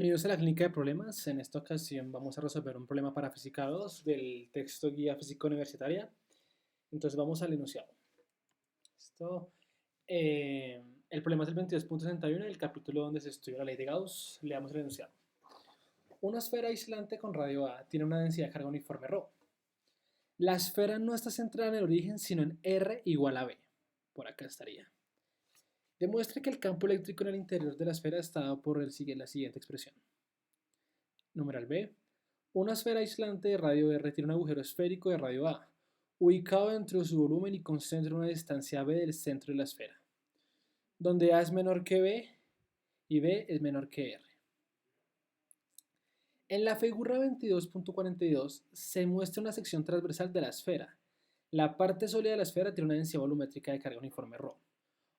Bienvenidos a la clínica de problemas. En esta ocasión vamos a resolver un problema para Física 2 del texto Guía Física Universitaria. Entonces vamos al enunciado. Esto, el problema es el 22.61 del capítulo donde se estudia la ley de Gauss. Leamos el enunciado. Una esfera aislante con radio A tiene una densidad de carga uniforme ρ. La esfera no está centrada en el origen, sino en R igual a B. Por acá estaría. Demuestre que el campo eléctrico en el interior de la esfera está dado por la siguiente expresión. Numeral B. Una esfera aislante de radio R tiene un agujero esférico de radio A, ubicado dentro de su volumen y concentra una distancia B del centro de la esfera, donde A es menor que B y B es menor que R. En la figura 22.42 se muestra una sección transversal de la esfera. La parte sólida de la esfera tiene una densidad volumétrica de carga uniforme ρ.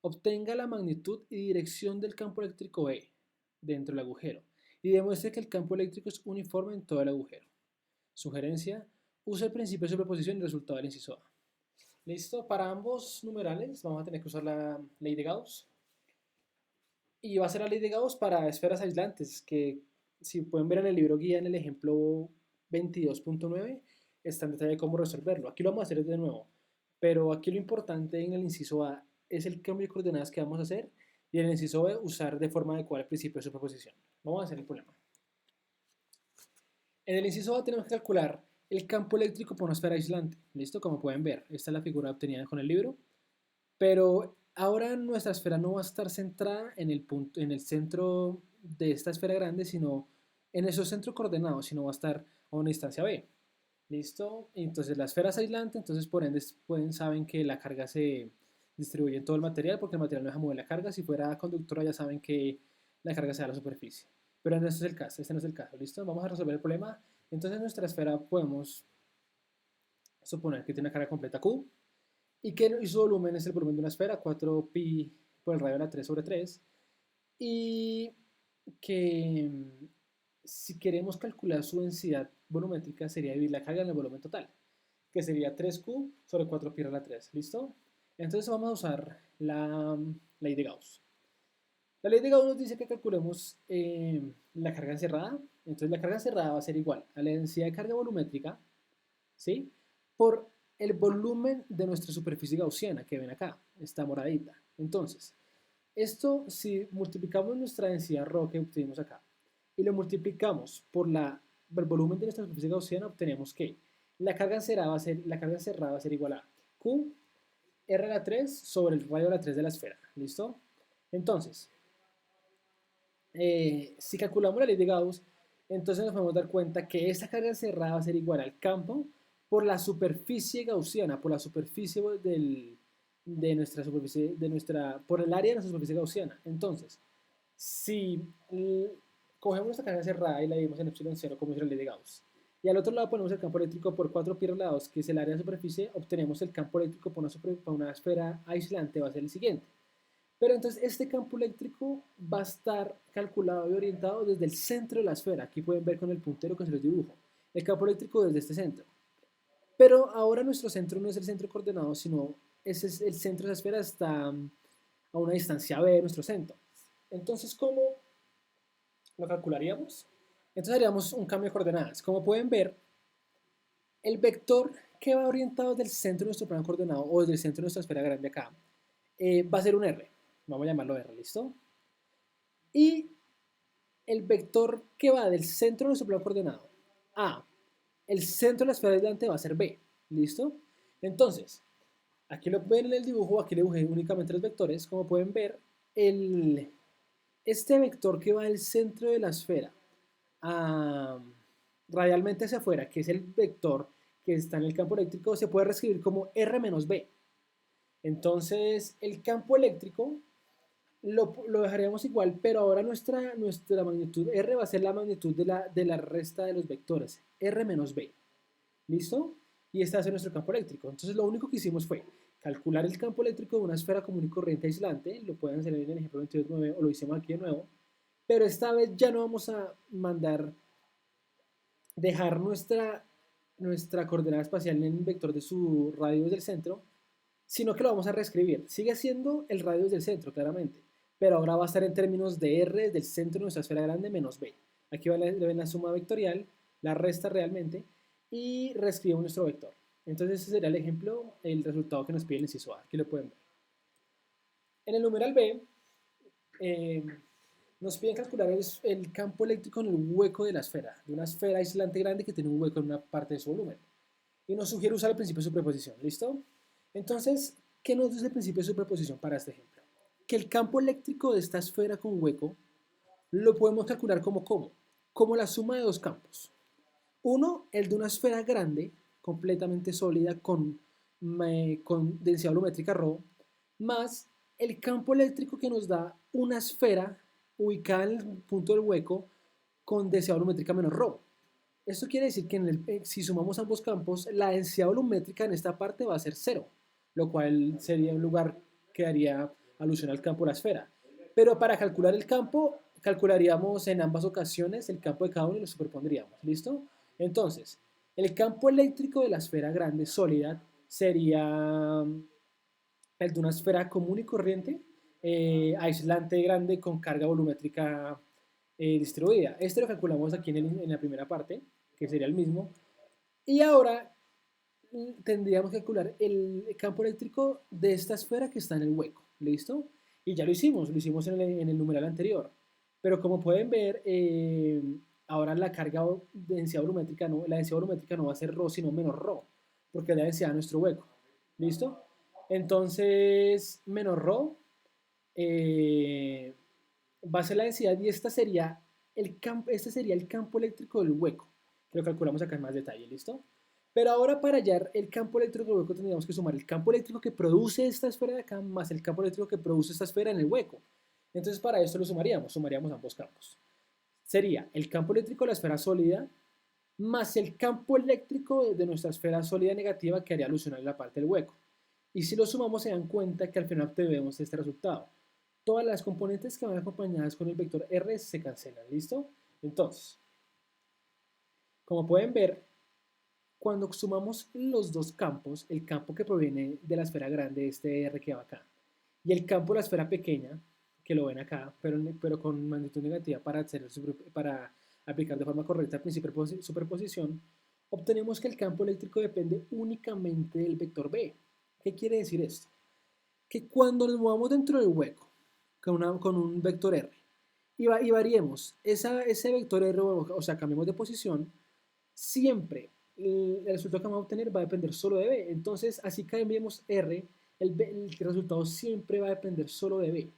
Obtenga la magnitud y dirección del campo eléctrico E dentro del agujero y demuestre que el campo eléctrico es uniforme en todo el agujero. Sugerencia: usa el principio de superposición y el resultado del inciso A. Listo, para ambos numerales vamos a tener que usar la ley de Gauss. Y va a ser la ley de Gauss para esferas aislantes, que si pueden ver en el libro guía en el ejemplo 22.9, está en detalle cómo resolverlo. Aquí lo vamos a hacer de nuevo, pero aquí lo importante en el inciso A es el cambio de coordenadas que vamos a hacer y en el inciso B usar de forma adecuada el principio de superposición. Vamos a hacer el problema. En el inciso A tenemos que calcular el campo eléctrico por una esfera aislante. ¿Listo? Como pueden ver, esta es la figura obtenida con el libro. Pero ahora nuestra esfera no va a estar centrada en el centro de esta esfera grande, sino en esos centros coordenados, sino va a estar a una distancia B. ¿Listo? Entonces la esfera es aislante, entonces por ende saben que la carga se distribuye en todo el material, porque el material no deja mover la carga. Si fuera conductora ya saben que la carga se da a la superficie. Pero no es el caso, este no es el caso. ¿Listo? Vamos a resolver el problema. Entonces nuestra esfera podemos suponer que tiene una carga completa Q y que su volumen es el volumen de una esfera, 4pi por el radio de la 3 sobre 3, y que si queremos calcular su densidad volumétrica sería dividir la carga en el volumen total, que sería 3q sobre 4pi a la 3, ¿listo? Entonces vamos a usar la ley de Gauss. La ley de Gauss nos dice que calculemos la carga encerrada. Entonces la carga encerrada va a ser igual a la densidad de carga volumétrica, ¿sí?, por el volumen de nuestra superficie gaussiana que ven acá, esta moradita. Entonces, esto si multiplicamos nuestra densidad ρ que obtuvimos acá y lo multiplicamos por el volumen de nuestra superficie gaussiana, obtenemos que la carga encerrada va a ser igual a Q R a la 3 sobre el radio a la 3 de la esfera. ¿Listo? Entonces, si calculamos la ley de Gauss, entonces nos podemos dar cuenta que esta carga encerrada va a ser igual al campo por la superficie gaussiana, por la superficie de nuestra superficie, por el área de nuestra superficie gaussiana. Entonces, si cogemos nuestra carga encerrada y la dividimos en epsilon 0 como es la ley de Gauss, y al otro lado ponemos el campo eléctrico por 4 pi lados, que es el área de superficie, obtenemos el campo eléctrico por una esfera aislante, va a ser el siguiente. Pero entonces este campo eléctrico va a estar calculado y orientado desde el centro de la esfera. Aquí pueden ver con el puntero que se los dibujo. El campo eléctrico desde este centro. Pero ahora nuestro centro no es el centro coordenado, sino ese es el centro de la esfera, está a una distancia B de nuestro centro. Entonces, ¿cómo lo calcularíamos? Entonces haríamos un cambio de coordenadas. Como pueden ver, el vector que va orientado desde el centro de nuestro plano coordenado o desde el centro de nuestra esfera grande acá va a ser un R. Vamos a llamarlo R, ¿listo? Y el vector que va del centro de nuestro plano coordenado a el centro de la esfera aislante va a ser B, ¿listo? Entonces, aquí lo ven en el dibujo, aquí le dibujé únicamente los vectores. Como pueden ver, este vector que va del centro de la esfera radialmente hacia afuera, que es el vector que está en el campo eléctrico, se puede reescribir como R menos B. Entonces, el campo eléctrico lo dejaríamos igual, pero ahora nuestra magnitud R va a ser la magnitud de la resta de los vectores, R menos B. ¿Listo? Y este va a ser nuestro campo eléctrico. Entonces lo único que hicimos fue calcular el campo eléctrico de una esfera común y corriente aislante, lo pueden hacer en el ejemplo 22.9 o lo hicimos aquí de nuevo, pero esta vez ya no vamos a dejar nuestra coordenada espacial en el vector de su radio del centro, sino que lo vamos a reescribir. Sigue siendo el radio del centro, claramente, pero ahora va a estar en términos de R del centro de nuestra esfera grande menos B. Aquí le ven la suma vectorial, la resta realmente y reescribimos nuestro vector. Entonces ese sería el ejemplo, el resultado que nos pide el inciso A, aquí lo pueden ver. En el numeral B, eh, nos piden calcular el campo eléctrico en el hueco de la esfera, de una esfera aislante grande que tiene un hueco en una parte de su volumen. Y nos sugiere usar el principio de superposición, ¿listo? Entonces, ¿qué nos dice el principio de superposición para este ejemplo? Que el campo eléctrico de esta esfera con hueco lo podemos calcular como la suma de dos campos. Uno, el de una esfera grande, completamente sólida, con densidad volumétrica ρ, más el campo eléctrico que nos da una esfera ubicada en el punto del hueco con densidad volumétrica menos ρ. Esto quiere decir que si sumamos ambos campos, la densidad volumétrica en esta parte va a ser cero, lo cual sería un lugar que haría alusión al campo de la esfera. Pero para calcular el campo, calcularíamos en ambas ocasiones el campo de cada uno y lo superpondríamos. ¿Listo? Entonces, el campo eléctrico de la esfera grande sólida sería el de una esfera común y corriente, aislante grande con carga volumétrica distribuida. Este lo calculamos aquí en la primera parte, que sería el mismo. Y ahora tendríamos que calcular el campo eléctrico de esta esfera que está en el hueco. ¿Listo? Y ya lo hicimos en el numeral anterior. Pero como pueden ver, ahora la carga densidad volumétrica no, la densidad volumétrica no va a ser ρ, sino menos ρ, porque es la densidad de nuestro hueco. ¿Listo? Entonces, menos ρ va a ser la densidad y este sería el campo eléctrico del hueco, que lo calculamos acá en más detalle, ¿listo? Pero ahora para hallar el campo eléctrico del hueco tendríamos que sumar el campo eléctrico que produce esta esfera de acá más el campo eléctrico que produce esta esfera en el hueco. Entonces para esto lo sumaríamos ambos campos. Sería el campo eléctrico de la esfera sólida más el campo eléctrico de nuestra esfera sólida negativa que haría alusión a la parte del hueco. Y si lo sumamos se dan cuenta que al final obtenemos este resultado. Todas las componentes que van acompañadas con el vector R se cancelan, ¿listo? Entonces, como pueden ver, cuando sumamos los dos campos, el campo que proviene de la esfera grande, este R que va acá, y el campo de la esfera pequeña, que lo ven acá, pero con magnitud negativa para aplicar de forma correcta el principio de superposición, obtenemos que el campo eléctrico depende únicamente del vector B. ¿Qué quiere decir esto? Que cuando nos movamos dentro del hueco con un vector R y variemos ese vector R, o sea, cambiemos de posición, siempre el resultado que vamos a obtener va a depender solo de B. Entonces, así cambiemos R, el resultado siempre va a depender solo de B.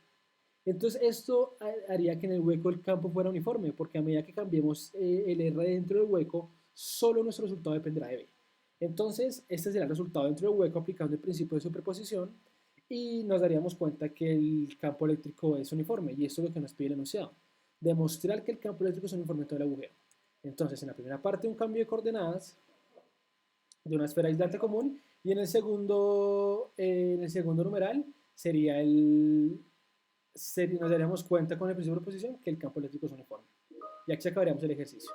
Entonces, esto haría que en el hueco el campo fuera uniforme, porque a medida que cambiemos el R dentro del hueco, solo nuestro resultado dependerá de B. Entonces, este será el resultado dentro del hueco aplicando el principio de superposición y nos daríamos cuenta que el campo eléctrico es uniforme y esto es lo que nos pide el enunciado. Demostrar que el campo eléctrico es uniforme en todo el agujero. Entonces, en la primera parte un cambio de coordenadas de una esfera aislante común y en el segundo numeral sería nos daríamos cuenta con el principio de proposición que el campo eléctrico es uniforme. Y aquí acabaríamos el ejercicio.